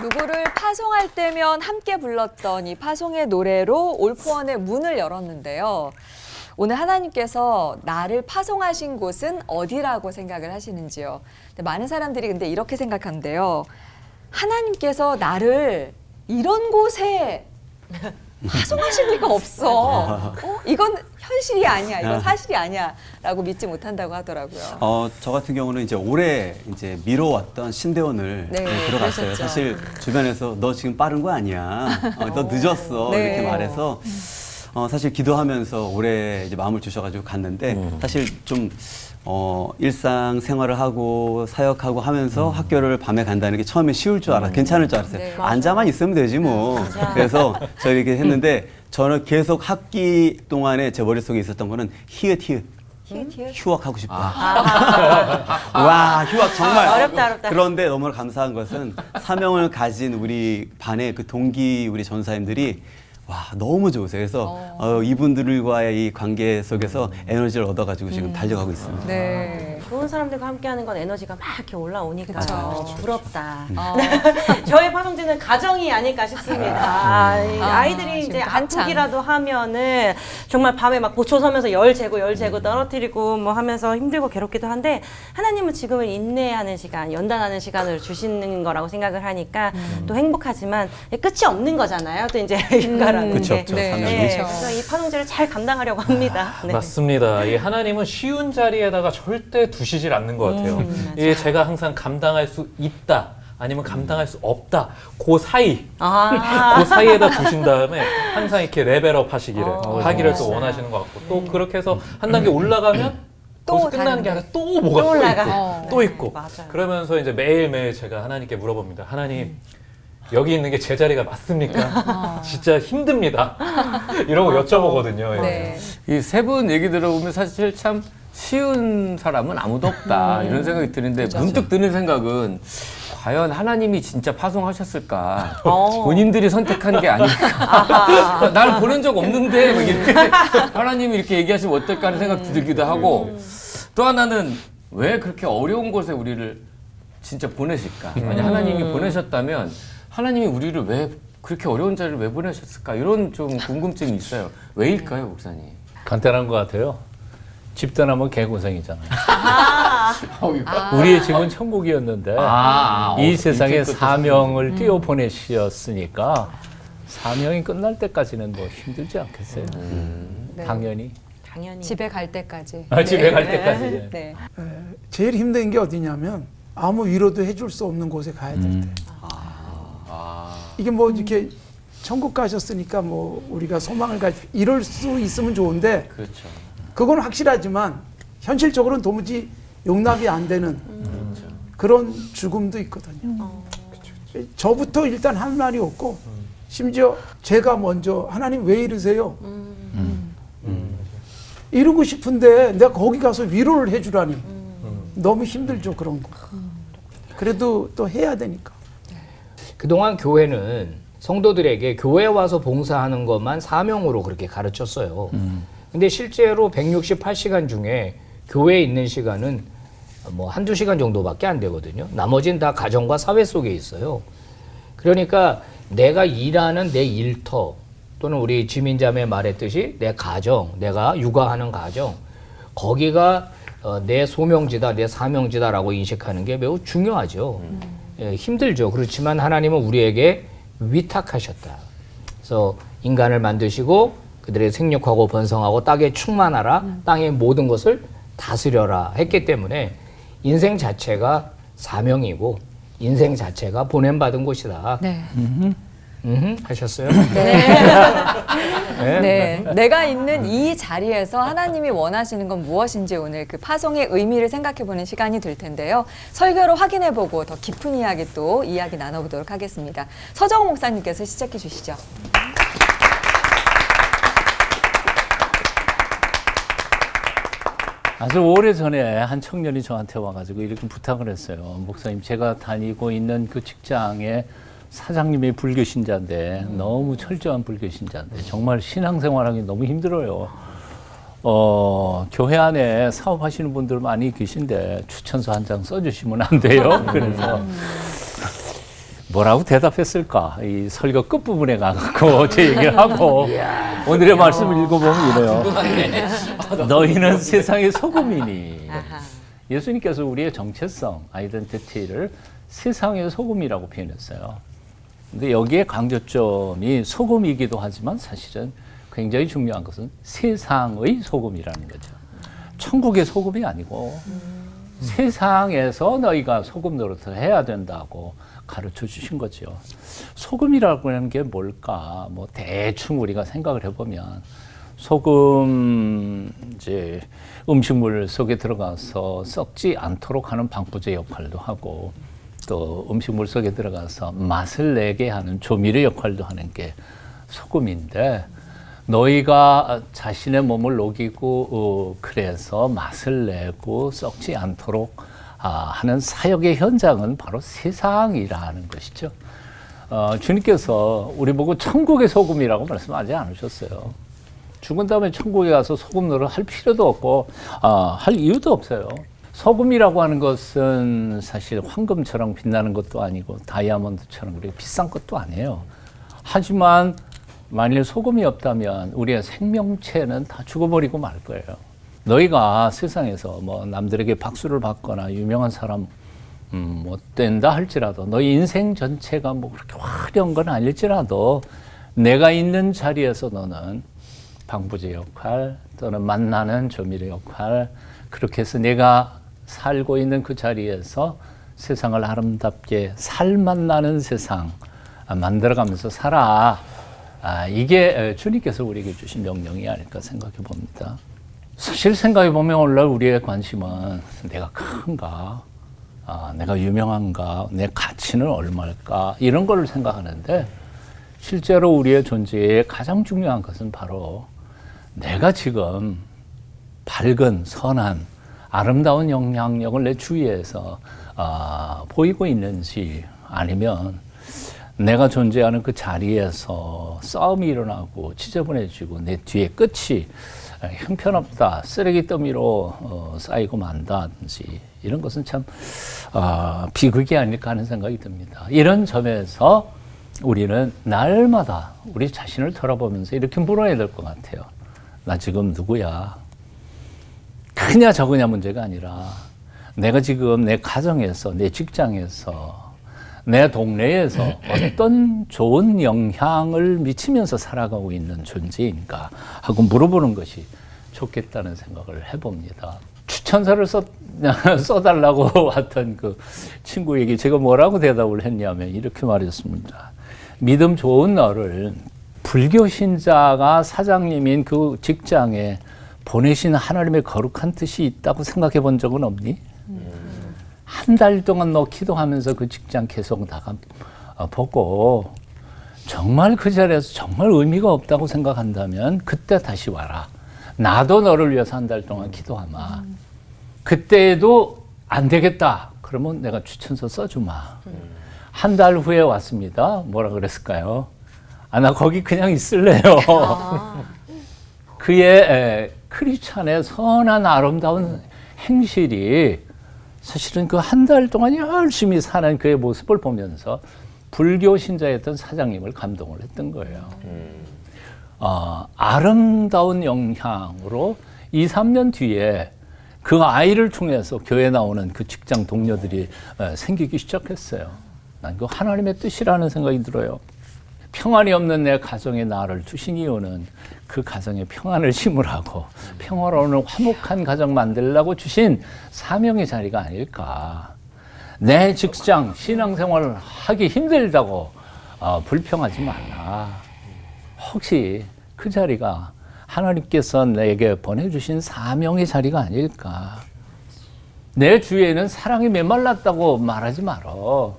누구를 파송할 때면 함께 불렀던 이 파송의 노래로 올포원의 문을 열었는데요. 오늘 하나님께서 나를 파송하신 곳은 어디라고 생각을 하시는지요? 많은 사람들이 근데 이렇게 생각한대요. 하나님께서 나를 이런 곳에 파송하실 리가 없어. 이건 현실이 아니야. 이건 사실이 아니야. 라고 믿지 못한다고 하더라고요. 저 같은 경우는 이제 오래 이제 미뤄왔던 신대원을 들어갔어요. 그러셨죠. 사실 주변에서 너 지금 빠른 거 아니야. 너 늦었어. 네. 이렇게 말해서 사실 기도하면서 오래 이제 마음을 주셔가지고 갔는데 사실 좀 일상 생활을 하고 사역하고 하면서 학교를 밤에 간다는 게 처음에 쉬울 줄 알았어요. 괜찮을 줄 알았어요. 네. 앉아만 있으면 되지 뭐. 그래서 저희 이렇게 했는데 저는 계속 학기 동안에 제 머릿속에 있었던 거는 히읗. 휴학하고 싶다. 와, 휴학 정말 어렵다. 그런데 너무 감사한 것은 사명을 가진 우리 반의 그 동기 우리 전사님들이 와 너무 좋으세요. 그래서 이분들과의 이 관계 속에서 에너지를 얻어가지고 지금 달려가고 있습니다. 네. 좋은 사람들과 함께하는 건 에너지가 막 이렇게 올라오니까 그쵸. 부럽다. 저의 파송지는 가정이 아닐까 싶습니다. 아이들이 이제 한참. 아프기라도 하면은 정말 밤에 막 보초 서면서 열 재고 떨어뜨리고 뭐 하면서 힘들고 괴롭기도 한데 하나님은 지금은 인내하는 시간, 연단하는 시간을 주시는 거라고 생각을 하니까 또 행복하지만 끝이 없는 거잖아요. 또 이제 육아라는 그쵸, 게. 그쵸. 네. 사명이. 네, 그렇죠. 그래서 이 파송지를 잘 감당하려고 합니다. 네. 맞습니다. 이 하나님은 쉬운 자리에다가 절대 두시질 않는 것 같아요. 이 제가 항상 감당할 수 있다. 아니면 감당할 수 없다. 그 사이, 그 사이에다 두신 다음에 항상 이렇게 레벨업 하시기를 하기를 또 원하시는 것 같고 또 그렇게 해서 한 단계 올라가면 또 거기서 끝나는 게 아니라 또 뭐가 또 또 올라가. 있고 또 있고 맞아요. 그러면서 이제 매일매일 제가 하나님께 물어봅니다. 하나님 여기 있는 게 제 자리가 맞습니까? 진짜 힘듭니다. 이러고 여쭤보거든요. 네. 이 세 분 얘기 들어보면 사실 참 쉬운 사람은 아무도 없다 이런 생각이 드는데 문득 드는 생각은 과연 하나님이 진짜 파송하셨을까? 본인들이 선택한 게 아닐까? 나를 보낸 적 없는데 막 이렇게 하나님이 이렇게 얘기하시면 어떨까 하는 생각도 들기도 하고 또 하나는 왜 그렇게 어려운 곳에 우리를 진짜 보내실까? 만약 하나님이 보내셨다면 하나님이 우리를 왜 그렇게 어려운 자리를 왜 보내셨을까? 이런 좀 궁금증이 있어요. 왜일까요, 목사님? 간단한 것 같아요. 집 떠나면 개고생이잖아요. 우리의 집은 천국이었는데 이 세상에 사명을 띄워 보내셨으니까 사명이 끝날 때까지는 뭐 힘들지 않겠어요? 네. 당연히. 집에 갈 때까지. 집에 갈 때까지. 네. 제일 힘든 게 어디냐면 아무 위로도 해줄 수 없는 곳에 가야 될 때. 이게 뭐 이렇게 천국 가셨으니까 뭐 우리가 소망을 이럴 수 있으면 좋은데 그렇죠. 그건 확실하지만 현실적으로는 도무지 용납이 안 되는 그런 죽음도 있거든요. 저부터 일단 할 말이 없고 심지어 제가 먼저 하나님 왜 이러세요? 이러고 싶은데 내가 거기 가서 위로를 해주라니 너무 힘들죠 그런 거. 그래도 또 해야 되니까. 그동안 교회는 성도들에게 교회 와서 봉사하는 것만 사명으로 그렇게 가르쳤어요. 근데 실제로 168시간 중에 교회에 있는 시간은 뭐 한두 시간 정도밖에 안 되거든요. 나머지는 다 가정과 사회 속에 있어요. 그러니까 내가 일하는 내 일터 또는 우리 지민자매 말했듯이 내 가정, 내가 육아하는 가정 거기가 내 소명지다, 내 사명지다라고 인식하는 게 매우 중요하죠. 예, 힘들죠. 그렇지만 하나님은 우리에게 위탁하셨다. 그래서 인간을 만드시고 그들의 생육하고 번성하고 땅에 충만하라, 땅의 모든 것을 다스려라 했기 때문에 인생 자체가 사명이고 인생 자체가 보냄받은 곳이다. 네. 하셨어요? 네. 내가 있는 이 자리에서 하나님이 원하시는 건 무엇인지 오늘 그 파송의 의미를 생각해보는 시간이 될 텐데요. 설교로 확인해보고 더 깊은 이야기 또 이야기 나눠보도록 하겠습니다. 서정호 목사님께서 시작해 주시죠. 아주 오래전에 한 청년이 저한테 와가지고 이렇게 부탁을 했어요. 목사님, 제가 다니고 있는 그 직장에 사장님이 불교신자인데 너무 철저한 불교신자인데 정말 신앙생활하기 너무 힘들어요. 교회 안에 사업하시는 분들 많이 계신데 추천서 한 장 써주시면 안 돼요? 그래서 뭐라고 대답했을까? 이 설교 끝부분에 가서 제 얘기를 하고 오늘의 말씀을 읽어보면 이래요. 너희는 세상의 소금이니. 예수님께서 우리의 정체성, 아이덴티티를 세상의 소금이라고 표현했어요. 근데 여기에 강조점이 소금이기도 하지만 사실은 굉장히 중요한 것은 세상의 소금이라는 거죠. 천국의 소금이 아니고 세상에서 너희가 소금 노릇을 해야 된다고 가르쳐 주신 거죠. 소금이라고 하는 게 뭘까? 뭐 대충 우리가 생각을 해보면 소금 이제 음식물 속에 들어가서 썩지 않도록 하는 방부제 역할도 하고 또 음식물 속에 들어가서 맛을 내게 하는 조미료 역할도 하는 게 소금인데 너희가 자신의 몸을 녹이고 그래서 맛을 내고 썩지 않도록 하는 사역의 현장은 바로 세상이라는 것이죠. 주님께서 우리 보고 천국의 소금이라고 말씀하지 않으셨어요. 죽은 다음에 천국에 가서 소금 노릇 할 필요도 없고 할 이유도 없어요. 소금이라고 하는 것은 사실 황금처럼 빛나는 것도 아니고 다이아몬드처럼 그렇게 비싼 것도 아니에요. 하지만 만일 소금이 없다면 우리의 생명체는 다 죽어버리고 말 거예요. 너희가 세상에서 뭐 남들에게 박수를 받거나 유명한 사람 못 된다 할지라도 너희 인생 전체가 뭐 그렇게 화려한 건 아닐지라도 내가 있는 자리에서 너는 방부제 역할 또는 만나는 조미료 역할 그렇게 해서 내가 살고 있는 그 자리에서 세상을 아름답게 살맛나는 세상 만들어가면서 살아. 이게 주님께서 우리에게 주신 명령이 아닐까 생각해 봅니다. 사실 생각해 보면 오늘날 우리의 관심은 내가 큰가, 내가 유명한가, 내 가치는 얼마일까 이런 걸 생각하는데 실제로 우리의 존재에 가장 중요한 것은 바로 내가 지금 밝은 선한 아름다운 영향력을 내 주위에서 보이고 있는지 아니면 내가 존재하는 그 자리에서 싸움이 일어나고 지저분해지고 내 뒤에 끝이 형편없다, 쓰레기 더미로 쌓이고 만다든지 이런 것은 참 비극이 아닐까 하는 생각이 듭니다. 이런 점에서 우리는 날마다 우리 자신을 돌아보면서 이렇게 물어야 될 것 같아요. 나 지금 누구야? 크냐 적으냐 문제가 아니라 내가 지금 내 가정에서, 내 직장에서, 내 동네에서 어떤 좋은 영향을 미치면서 살아가고 있는 존재인가 하고 물어보는 것이 좋겠다는 생각을 해봅니다. 추천서를 써달라고 왔던 그 친구에게 제가 뭐라고 대답을 했냐면 이렇게 말했습니다. 믿음 좋은 너를 불교 신자가 사장님인 그 직장에 보내신 하나님의 거룩한 뜻이 있다고 생각해 본 적은 없니? 한 달 동안 너 기도하면서 그 직장 계속 보고 정말 그 자리에서 정말 의미가 없다고 생각한다면 그때 다시 와라. 나도 너를 위해서 한 달 동안 기도하마. 그때도 안 되겠다. 그러면 내가 추천서 써주마. 한 달 후에 왔습니다. 뭐라 그랬을까요? 나 거기 그냥 있을래요. 그의 크리스찬의 선한 아름다운 행실이 사실은 그 한 달 동안 열심히 사는 그의 모습을 보면서 불교 신자였던 사장님을 감동을 했던 거예요. 아름다운 영향으로 2, 3년 뒤에 그 아이를 통해서 교회 나오는 그 직장 동료들이 생기기 시작했어요. 난 그 하나님의 뜻이라는 생각이 들어요. 평안이 없는 내 가정에 나를 두신 이유는 그 가정에 평안을 심으라고 평화로운 화목한 가정 만들라고 주신 사명의 자리가 아닐까. 내 직장, 신앙생활을 하기 힘들다고 불평하지 말라. 혹시 그 자리가 하나님께서 내게 보내주신 사명의 자리가 아닐까. 내 주위에는 사랑이 메말랐다고 말하지 말어.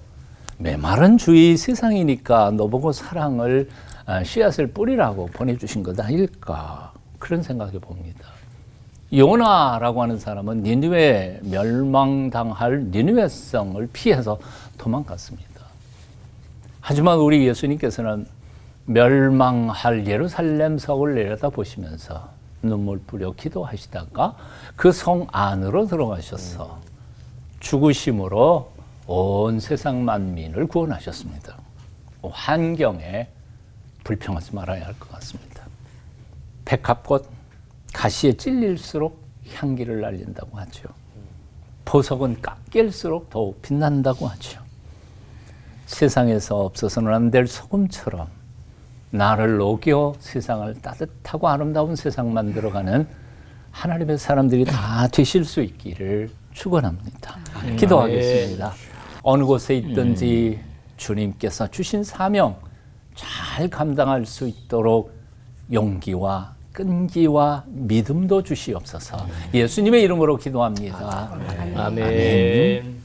메마른 주위 세상이니까 너보고 사랑을 씨앗을 뿌리라고 보내주신 것 아닐까 그런 생각해 봅니다. 요나라고 하는 사람은 니느웨 멸망당할 니느웨성을 피해서 도망갔습니다. 하지만 우리 예수님께서는 멸망할 예루살렘 성을 내려다보시면서 눈물 뿌려 기도하시다가 그 성 안으로 들어가셔서 죽으심으로 온 세상 만민을 구원하셨습니다. 환경에 불평하지 말아야 할 것 같습니다. 백합꽃 가시에 찔릴수록 향기를 날린다고 하죠. 보석은 깎일수록 더욱 빛난다고 하죠. 세상에서 없어서는 안 될 소금처럼 나를 녹여 세상을 따뜻하고 아름다운 세상 만들어가는 하나님의 사람들이 다 되실 수 있기를 축원합니다. 기도하겠습니다. 어느 곳에 있든지 주님께서 주신 사명 잘 감당할 수 있도록 용기와 끈기와 믿음도 주시옵소서. 예수님의 이름으로 기도합니다. 아멘.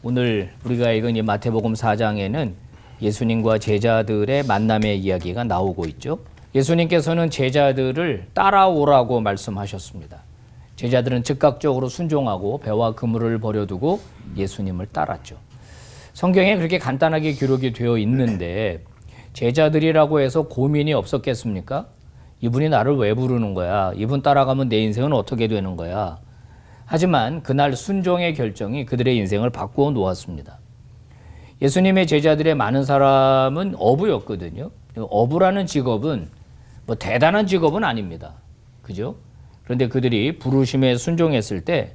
오늘 우리가 읽은 이 마태복음 4장에는 예수님과 제자들의 만남의 이야기가 나오고 있죠. 예수님께서는 제자들을 따라오라고 말씀하셨습니다. 제자들은 즉각적으로 순종하고 배와 그물을 버려두고 예수님을 따랐죠. 성경에 그렇게 간단하게 기록이 되어 있는데 제자들이라고 해서 고민이 없었겠습니까? 이분이 나를 왜 부르는 거야? 이분 따라가면 내 인생은 어떻게 되는 거야? 하지만 그날 순종의 결정이 그들의 인생을 바꾸어 놓았습니다. 예수님의 제자들의 많은 사람은 어부였거든요. 어부라는 직업은 뭐 대단한 직업은 아닙니다. 그죠? 그런데 그들이 부르심에 순종했을 때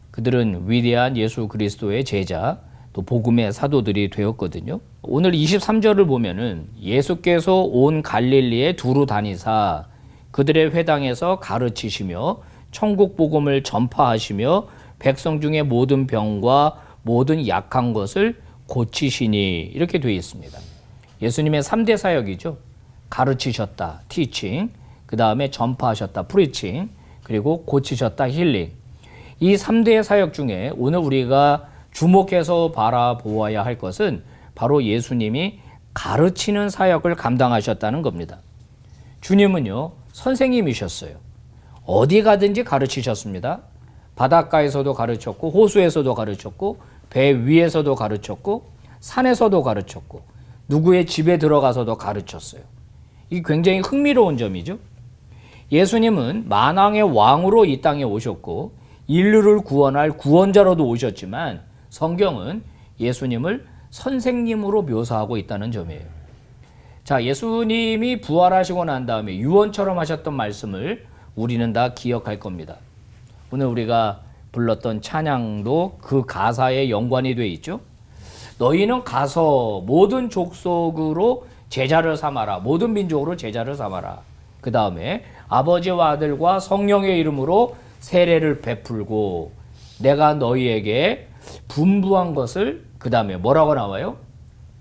그들은 위대한 예수 그리스도의 제자, 또 복음의 사도들이 되었거든요. 오늘 23절을 보면은 예수께서 온 갈릴리에 두루 다니사 그들의 회당에서 가르치시며 천국 복음을 전파하시며 백성 중에 모든 병과 모든 약한 것을 고치시니 이렇게 되어 있습니다. 예수님의 3대 사역이죠. 가르치셨다, teaching, 그 다음에 전파하셨다, preaching, 그리고 고치셨다, healing. 이 3대 사역 중에 오늘 우리가 주목해서 바라보아야 할 것은 바로 예수님이 가르치는 사역을 감당하셨다는 겁니다. 주님은요, 선생님이셨어요. 어디 가든지 가르치셨습니다. 바닷가에서도 가르쳤고, 호수에서도 가르쳤고, 배 위에서도 가르쳤고, 산에서도 가르쳤고, 누구의 집에 들어가서도 가르쳤어요. 이게 굉장히 흥미로운 점이죠. 예수님은 만왕의 왕으로 이 땅에 오셨고, 인류를 구원할 구원자로도 오셨지만, 성경은 예수님을 선생님으로 묘사하고 있다는 점이에요. 자, 예수님이 부활하시고 난 다음에 유언처럼 하셨던 말씀을 우리는 다 기억할 겁니다. 오늘 우리가 불렀던 찬양도 그 가사에 연관이 돼 있죠. 너희는 가서 모든 족속으로 제자를 삼아라. 모든 민족으로 제자를 삼아라. 그 다음에 아버지와 아들과 성령의 이름으로 세례를 베풀고 내가 너희에게 분부한 것을 그 다음에 뭐라고 나와요?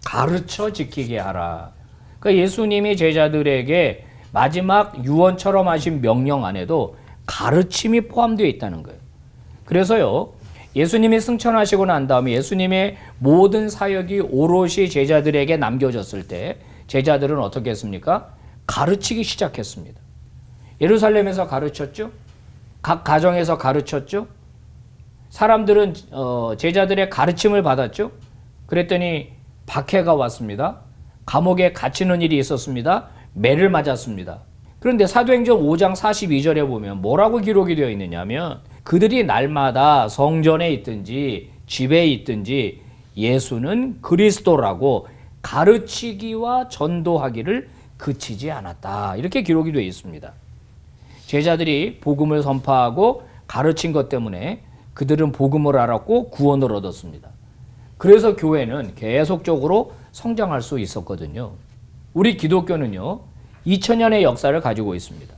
가르쳐 지키게 하라. 그러니까 예수님이 제자들에게 마지막 유언처럼 하신 명령 안에도 가르침이 포함되어 있다는 거예요. 그래서요, 예수님이 승천하시고 난 다음에 예수님의 모든 사역이 오롯이 제자들에게 남겨졌을 때 제자들은 어떻게 했습니까? 가르치기 시작했습니다. 예루살렘에서 가르쳤죠. 각 가정에서 가르쳤죠. 사람들은 제자들의 가르침을 받았죠. 그랬더니 박해가 왔습니다. 감옥에 갇히는 일이 있었습니다. 매를 맞았습니다. 그런데 사도행전 5장 42절에 보면 뭐라고 기록이 되어 있느냐면 그들이 날마다 성전에 있든지 집에 있든지 예수는 그리스도라고 가르치기와 전도하기를 그치지 않았다. 이렇게 기록이 되어 있습니다. 제자들이 복음을 선포하고 가르친 것 때문에 그들은 복음을 알았고 구원을 얻었습니다. 그래서 교회는 계속적으로 성장할 수 있었거든요. 우리 기독교는요, 2000년의 역사를 가지고 있습니다.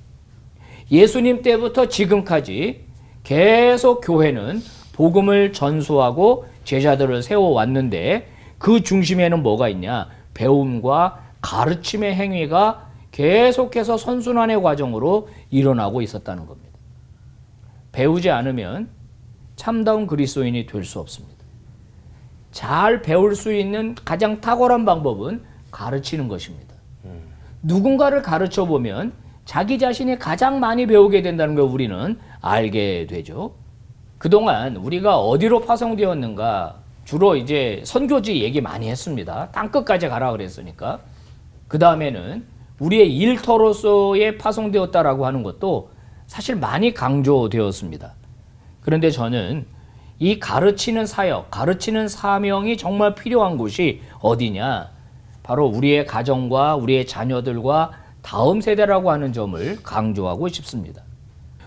예수님 때부터 지금까지 계속 교회는 복음을 전수하고 제자들을 세워왔는데 그 중심에는 뭐가 있냐? 배움과 가르침의 행위가 계속해서 선순환의 과정으로 일어나고 있었다는 겁니다. 배우지 않으면 참다운 그리스도인이 될 수 없습니다. 잘 배울 수 있는 가장 탁월한 방법은 가르치는 것입니다. 누군가를 가르쳐 보면 자기 자신이 가장 많이 배우게 된다는 걸 우리는 알게 되죠. 그동안 우리가 어디로 파송되었는가 주로 이제 선교지 얘기 많이 했습니다. 땅끝까지 가라 그랬으니까. 그 다음에는 우리의 일터로서의 파송되었다라고 하는 것도 사실 많이 강조되었습니다. 그런데 저는 이 가르치는 사역, 가르치는 사명이 정말 필요한 곳이 어디냐? 바로 우리의 가정과 우리의 자녀들과 다음 세대라고 하는 점을 강조하고 싶습니다.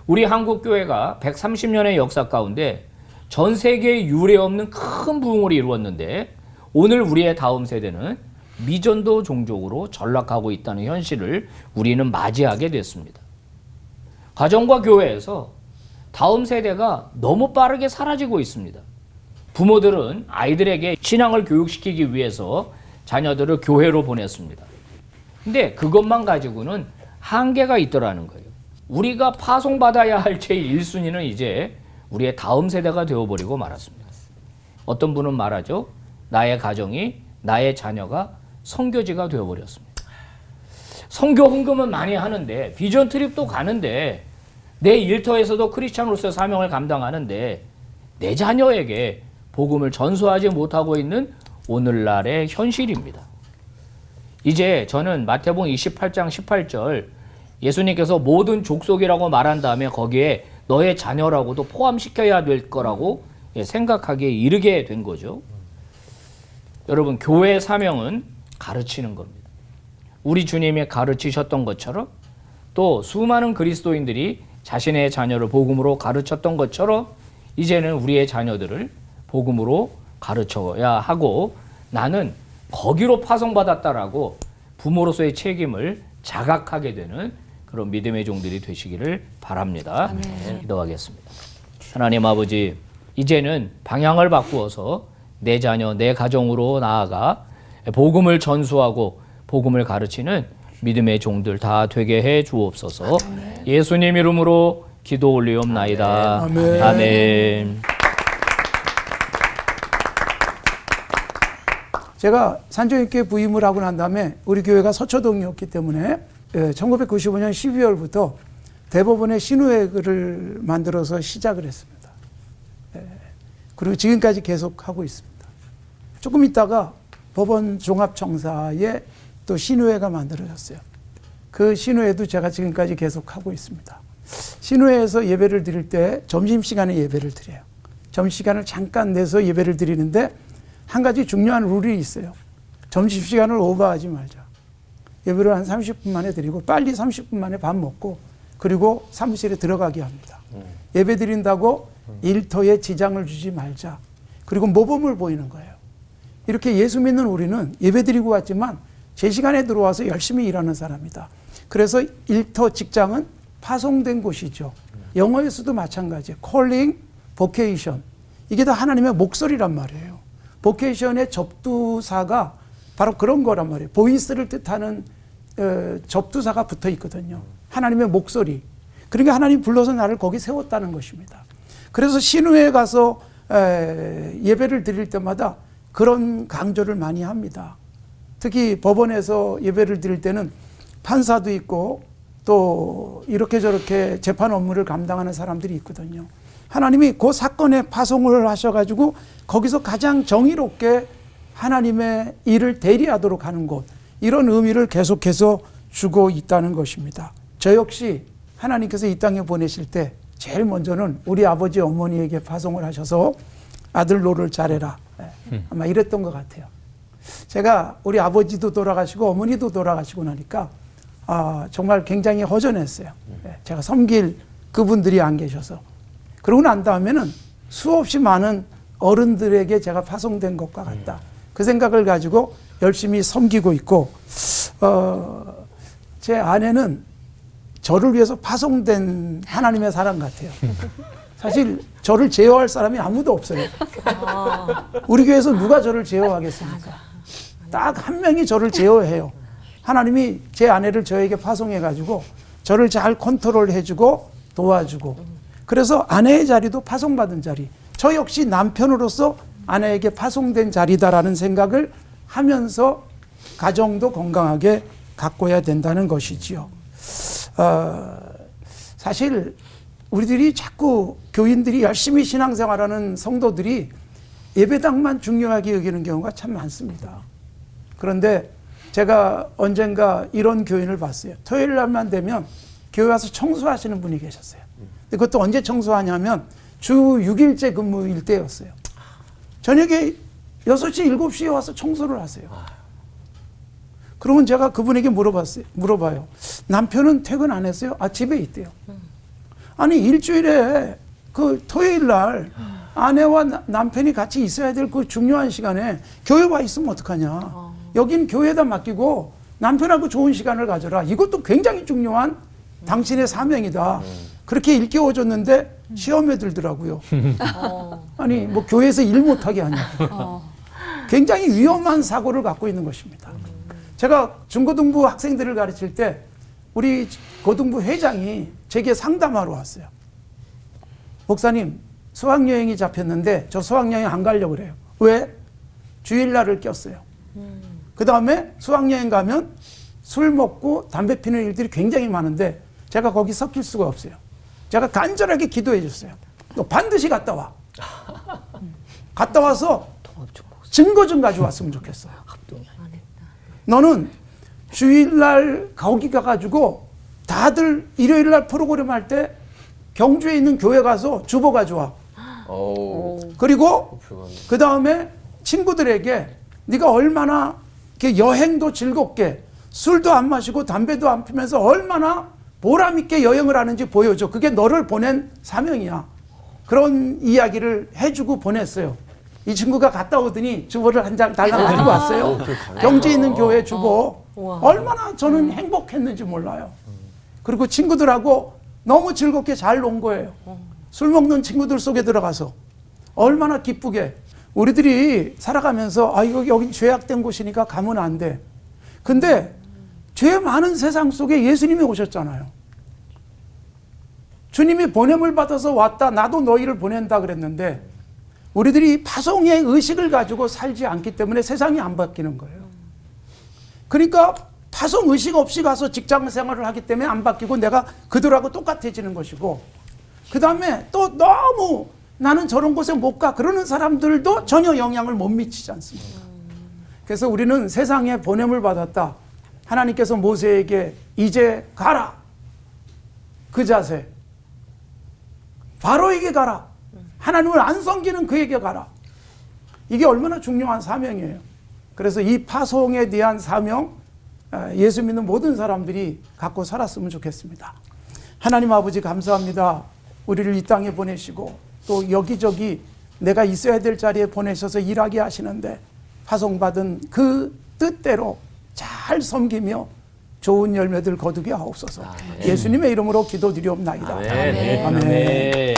우리 한국교회가 130년의 역사 가운데 전 세계에 유례 없는 큰 부흥을 이루었는데 오늘 우리의 다음 세대는 미전도 종족으로 전락하고 있다는 현실을 우리는 맞이하게 됐습니다. 가정과 교회에서 다음 세대가 너무 빠르게 사라지고 있습니다. 부모들은 아이들에게 신앙을 교육시키기 위해서 자녀들을 교회로 보냈습니다. 근데 그것만 가지고는 한계가 있더라는 거예요. 우리가 파송받아야 할 제1순위는 이제 우리의 다음 세대가 되어버리고 말았습니다. 어떤 분은 말하죠. 나의 가정이, 나의 자녀가 선교지가 되어버렸습니다. 선교 헌금은 많이 하는데 비전 트립도 가는데 내 일터에서도 크리스찬으로서의 사명을 감당하는데 내 자녀에게 복음을 전수하지 못하고 있는 오늘날의 현실입니다. 이제 저는 마태복음 28장 18절 예수님께서 모든 족속이라고 말한 다음에 거기에 너의 자녀라고도 포함시켜야 될 거라고 생각하기에 이르게 된 거죠. 여러분, 교회의 사명은 가르치는 겁니다. 우리 주님이 가르치셨던 것처럼 또 수많은 그리스도인들이 자신의 자녀를 복음으로 가르쳤던 것처럼 이제는 우리의 자녀들을 복음으로 가르쳐야 하고 나는 거기로 파송받았다라고 부모로서의 책임을 자각하게 되는 그런 믿음의 종들이 되시기를 바랍니다. 기도하겠습니다. 하나님 아버지, 이제는 방향을 바꾸어서 내 자녀, 내 가정으로 나아가 복음을 전수하고 복음을 가르치는 믿음의 종들 다 되게 해 주옵소서. 예수님 이름으로 기도 올리옵나이다. 아멘. 아멘. 제가 산정교회 부임을 하고 난 다음에 우리 교회가 서초동이었기 때문에 1995년 12월부터 대법원의 신우회를 만들어서 시작을 했습니다. 그리고 지금까지 계속 하고 있습니다. 조금 있다가 법원 종합청사에 또 신우회가 만들어졌어요. 그 신우회도 제가 지금까지 계속 하고 있습니다. 신우회에서 예배를 드릴 때 점심시간에 예배를 드려요. 점심시간을 잠깐 내서 예배를 드리는데 한 가지 중요한 룰이 있어요. 점심시간을 오버하지 말자. 예배를 한 30분 만에 드리고 빨리 30분 만에 밥 먹고 그리고 사무실에 들어가게 합니다. 예배 드린다고 일터에 지장을 주지 말자. 그리고 모범을 보이는 거예요. 이렇게 예수 믿는 우리는 예배 드리고 왔지만 제 시간에 들어와서 열심히 일하는 사람이다. 그래서 일터 직장은 파송된 곳이죠. 영어에서도 마찬가지예요. calling, vocation. 이게 다 하나님의 목소리란 말이에요. vocation의 접두사가 바로 그런 거란 말이에요. 보이스를 뜻하는 접두사가 붙어 있거든요. 하나님의 목소리. 그러니까 하나님 불러서 나를 거기 세웠다는 것입니다. 그래서 신우에 가서 예배를 드릴 때마다 그런 강조를 많이 합니다. 특히 법원에서 예배를 드릴 때는 판사도 있고 또 이렇게 저렇게 재판 업무를 감당하는 사람들이 있거든요. 하나님이 그 사건에 파송을 하셔가지고 거기서 가장 정의롭게 하나님의 일을 대리하도록 하는 곳, 이런 의미를 계속해서 주고 있다는 것입니다. 저 역시 하나님께서 이 땅에 보내실 때 제일 먼저는 우리 아버지 어머니에게 파송을 하셔서 아들 노를 잘해라. 아마 이랬던 것 같아요. 제가 우리 아버지도 돌아가시고 어머니도 돌아가시고 나니까 정말 굉장히 허전했어요. 제가 섬길 그분들이 안 계셔서. 그러고 난 다음에는 수없이 많은 어른들에게 제가 파송된 것과 같다. 그 생각을 가지고 열심히 섬기고 있고, 제 아내는 저를 위해서 파송된 하나님의 사람 같아요. 사실 저를 제어할 사람이 아무도 없어요. 우리 교회에서 누가 저를 제어하겠습니까? 딱 한 명이 저를 제어해요. 하나님이 제 아내를 저에게 파송해가지고 저를 잘 컨트롤해주고 도와주고, 그래서 아내의 자리도 파송받은 자리, 저 역시 남편으로서 아내에게 파송된 자리다라는 생각을 하면서 가정도 건강하게 가꿔야 된다는 것이지요. 사실 우리들이 자꾸 교인들이 열심히 신앙생활하는 성도들이 예배당만 중요하게 여기는 경우가 참 많습니다. 그런데 제가 언젠가 이런 교인을 봤어요. 토요일 날만 되면 교회 와서 청소하시는 분이 계셨어요. 근데 그것도 언제 청소하냐면 주 6일째 근무일 때였어요. 저녁에 6시, 7시에 와서 청소를 하세요. 그러면 제가 그분에게 물어봐요. 남편은 퇴근 안 했어요? 아, 집에 있대요. 아니, 일주일에 그 토요일 날 아내와 남편이 같이 있어야 될 그 중요한 시간에 교회 와 있으면 어떡하냐. 여긴 교회에다 맡기고 남편하고 좋은 시간을 가져라. 이것도 굉장히 중요한 당신의 사명이다. 그렇게 일깨워줬는데 시험에 들더라고요. 아니, 뭐 교회에서 일 못하게 하냐. 굉장히 위험한 사고를 갖고 있는 것입니다. 제가 중고등부 학생들을 가르칠 때 우리 고등부 회장이 제게 상담하러 왔어요. 목사님, 수학여행이 잡혔는데 저 수학여행 안 가려고 그래요. 왜? 주일날을 꼈어요. 그 다음에 수학여행 가면 술 먹고 담배 피는 일들이 굉장히 많은데 제가 거기 섞일 수가 없어요. 제가 간절하게 기도해 줬어요. 너 반드시 갔다 와. 갔다 와서 증거 좀 가져왔으면 좋겠어. 너는 주일날 거기 가가지고 다들 일요일날 프로그램 할 때 경주에 있는 교회 가서 주보 가져와. 그리고 그 다음에 친구들에게 네가 얼마나 이렇게 여행도 즐겁게 술도 안 마시고 담배도 안 피면서 얼마나 보람 있게 여행을 하는지 보여줘. 그게 너를 보낸 사명이야. 그런 이야기를 해주고 보냈어요. 이 친구가 갔다 오더니 주보를 한 장 달랑 가지고 왔어요. 경주에 있는 교회 주보. 얼마나 저는 행복했는지 몰라요. 그리고 친구들하고 너무 즐겁게 잘 논 거예요. 술 먹는 친구들 속에 들어가서 얼마나 기쁘게. 우리들이 살아가면서 아, 이거 여긴 죄악된 곳이니까 가면 안 돼. 근데 죄 많은 세상 속에 예수님이 오셨잖아요. 주님이 보냄을 받아서 왔다. 나도 너희를 보낸다 그랬는데 우리들이 파송의 의식을 가지고 살지 않기 때문에 세상이 안 바뀌는 거예요. 그러니까 파송 의식 없이 가서 직장 생활을 하기 때문에 안 바뀌고 내가 그들하고 똑같아지는 것이고, 그 다음에 또 너무 나는 저런 곳에 못 가 그러는 사람들도 전혀 영향을 못 미치지 않습니다. 그래서 우리는 세상에 보냄을 받았다. 하나님께서 모세에게 이제 가라. 그 자세. 바로에게 가라. 하나님을 안 섬기는 그에게 가라. 이게 얼마나 중요한 사명이에요. 그래서 이 파송에 대한 사명, 예수 믿는 모든 사람들이 갖고 살았으면 좋겠습니다. 하나님 아버지 감사합니다. 우리를 이 땅에 보내시고 또 여기저기 내가 있어야 될 자리에 보내셔서 일하게 하시는데 파송받은 그 뜻대로 잘 섬기며 좋은 열매들 거두게 하옵소서. 예수님의 이름으로 기도드리옵나이다. 아멘. 아멘. 아멘.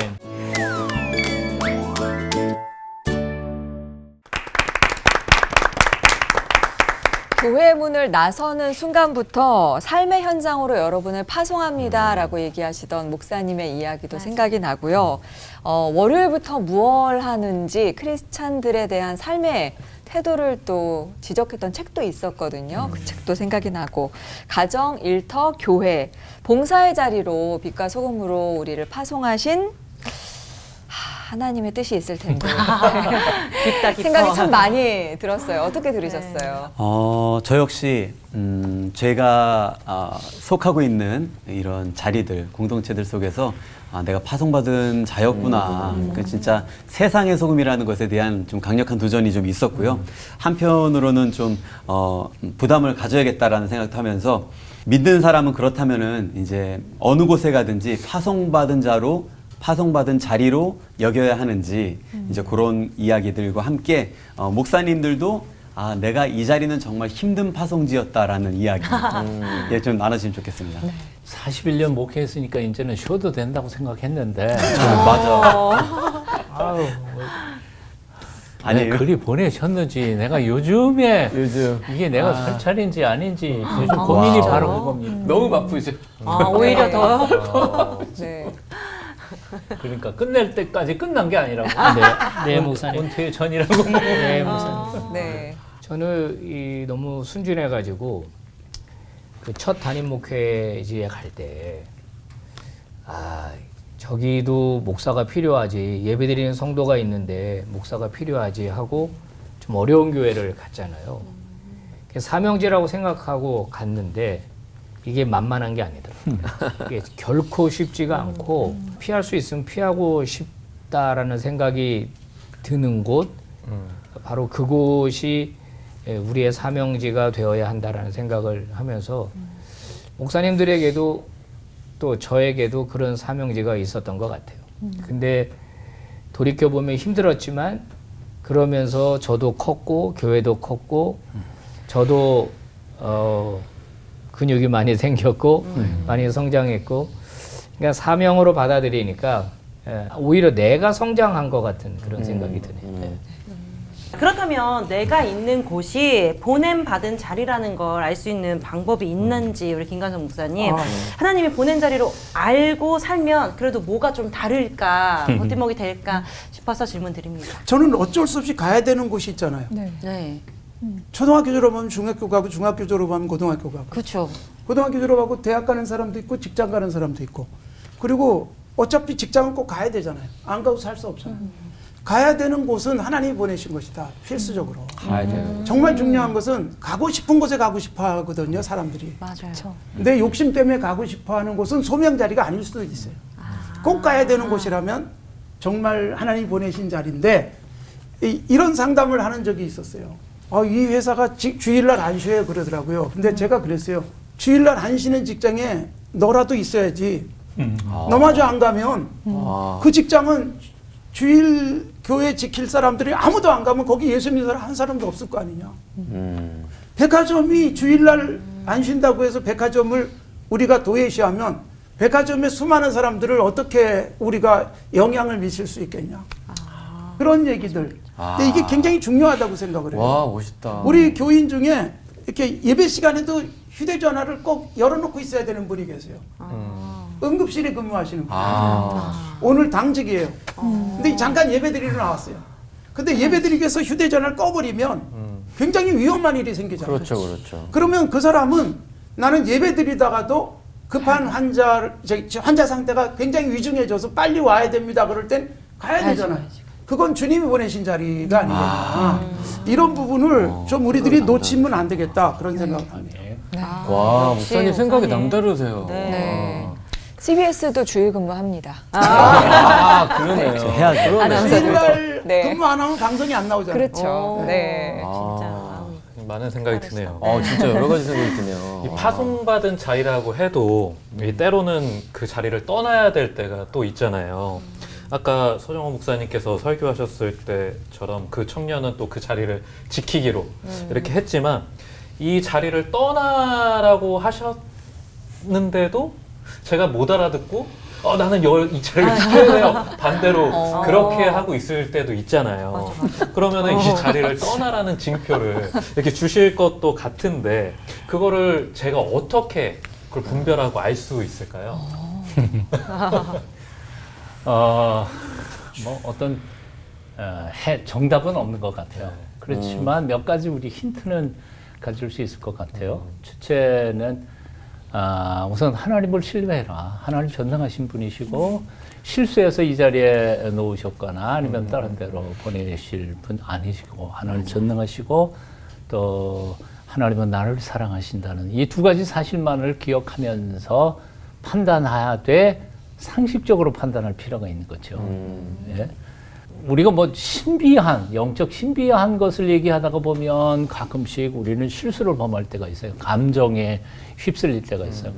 교회 문을 나서는 순간부터 삶의 현장으로 여러분을 파송합니다라고 얘기하시던 목사님의 이야기도 생각이 나고요. 월요일부터 무얼 하는지 크리스찬들에 대한 삶의 태도를 또 지적했던 책도 있었거든요. 그 책도 생각이 나고, 가정, 일터, 교회, 봉사의 자리로 빛과 소금으로 우리를 파송하신 하나님의 뜻이 있을 텐데 깊다, 깊어. 생각이 참 많이 들었어요. 어떻게 들으셨어요? 저 역시 제가 속하고 있는 이런 자리들, 공동체들 속에서 내가 파송받은 자였구나. 그 진짜 세상의 소금이라는 것에 대한 좀 강력한 도전이 좀 있었고요. 한편으로는 좀 부담을 가져야겠다라는 생각도 하면서, 믿는 사람은 그렇다면은 이제 어느 곳에 가든지 파송받은 자리로 여겨야 하는지, 이제 그런 이야기들과 함께 목사님들도 내가 이 자리는 정말 힘든 파송지였다라는 이야기 예, 좀 나눠주시면 좋겠습니다. 41년 목회했으니까 이제는 쉬어도 된다고 생각했는데 맞아. 아유, 아니에요. 글이 보내셨는지 내가 요즘에 이게 내가 설 차례인지 아닌지 요즘 고민이 바로 그겁니다. 너무 바쁘죠. 오히려 더. 네. 그러니까 끝낼 때까지 끝난 게 아니라고. 네, 목사님. 은퇴 전이라고. 네, 목사님. 네. 저는 너무 순진해가지고 그 첫 담임 목회지에 갈 때 저기도 목사가 필요하지, 예배드리는 성도가 있는데 목사가 필요하지 하고 좀 어려운 교회를 갔잖아요. 사명제라고 생각하고 갔는데 이게 만만한 게 아니더라고요. 이게 결코 쉽지가 않고 피할 수 있으면 피하고 싶다라는 생각이 드는 곳, 바로 그곳이 우리의 사명지가 되어야 한다라는 생각을 하면서 목사님들에게도 또 저에게도 그런 사명지가 있었던 것 같아요. 근데 돌이켜보면 힘들었지만 그러면서 저도 컸고 교회도 컸고 저도 근육이 많이 생겼고 많이 성장했고 그러니까 사명으로 받아들이니까 오히려 내가 성장한 것 같은 그런 생각이 드네요. 그렇다면 내가 있는 곳이 보냄 받은 자리라는 걸 알 수 있는 방법이 있는지 우리 김관성 목사님, 하나님이 보낸 자리로 알고 살면 그래도 뭐가 좀 다를까, 버팀목이 될까 싶어서 질문 드립니다. 저는 어쩔 수 없이 가야 되는 곳이 있잖아요. 네, 초등학교 졸업하면 중학교 가고 중학교 졸업하면 고등학교 가고 그렇죠. 고등학교 졸업하고 대학 가는 사람도 있고 직장 가는 사람도 있고 그리고 어차피 직장은 꼭 가야 되잖아요. 안 가고 살 수 없잖아요. 가야 되는 곳은 하나님이 보내신 것이다. 필수적으로. 가야 되는. 정말 중요한 것은 가고 싶은 곳에 가고 싶어 하거든요. 사람들이. 맞아요. 근데 욕심 때문에 가고 싶어 하는 곳은 소명 자리가 아닐 수도 있어요. 꼭 가야 되는 곳이라면 정말 하나님이 보내신 자리인데 이런 상담을 하는 적이 있었어요. 이 회사가 주일날 안 쉬어요 그러더라고요. 근데 제가 그랬어요. 주일날 안 쉬는 직장에 너라도 있어야지. 너마저 안 가면 그 직장은 주일 교회 지킬 사람들이 아무도 안 가면 거기 예수 믿는 사람 한 사람도 없을 거 아니냐. 백화점이 주일날 안 쉰다고 해서 백화점을 우리가 도외시하면 백화점의 수많은 사람들을 어떻게 우리가 영향을 미칠 수 있겠냐. 그런 얘기들. 근데 이게 굉장히 중요하다고 생각을 해요. 와, 멋있다. 우리 교인 중에 이렇게 예배 시간에도 휴대전화를 꼭 열어놓고 있어야 되는 분이 계세요. 응급실에 근무하시는 분. 오늘 당직이에요. 근데 잠깐 예배 드리러 나왔어요. 근데 예배 드리기 위해서 휴대전화를 꺼버리면 굉장히 위험한 일이 생기잖아요. 그렇죠, 그렇죠. 그러면 그 사람은 나는 예배 드리다가도 급한 환자 상태가 굉장히 위중해져서 빨리 와야 됩니다. 그럴 땐 가야 되잖아요. 그건 주님이 보내신 자리가 아니겠나. 이런 부분을 좀 우리들이 놓치면 안 되겠다. 그런 생각을 합니다. 와, 역시 목사님 생각이 목사님. 남다르세요. 네. CBS도 주일 근무합니다. 그러네요. 해야죠. 아나운서들. 주일날 네. 근무 안 하면 방송이 안 나오잖아요. 그렇죠. 네. 진짜. 많은 생각이 드네요. 진짜 여러 가지 생각이 드네요. 이 파송받은 자리라고 해도 이 때로는 그 자리를 떠나야 될 때가 또 있잖아요. 아까 서정호 목사님께서 설교하셨을 때처럼 그 청년은 또 그 자리를 지키기로 이렇게 했지만 이 자리를 떠나라고 하셨는데도 제가 못 알아듣고 나는 이 자리를 지켜야 돼요. 반대로 그렇게 하고 있을 때도 있잖아요. 그러면은 이 자리를 떠나라는 징표를 이렇게 주실 것도 같은데 그거를 제가 어떻게 그걸 분별하고 알 수 있을까요? 뭐 어떤 정답은 없는 것 같아요. 그렇지만 몇 가지 우리 힌트는 가질 수 있을 것 같아요. 첫째는 우선 하나님을 신뢰해라. 하나님 전능하신 분이시고 실수해서 이 자리에 놓으셨거나 아니면 다른 데로 보내실 분 아니시고 하나님 전능하시고 또 하나님은 나를 사랑하신다는 이 두 가지 사실만을 기억하면서 판단하되 상식적으로 판단할 필요가 있는 거죠. 예. 우리가 뭐 신비한, 영적 신비한 것을 얘기하다가 보면 가끔씩 우리는 실수를 범할 때가 있어요. 감정에 휩쓸릴 때가 있어요.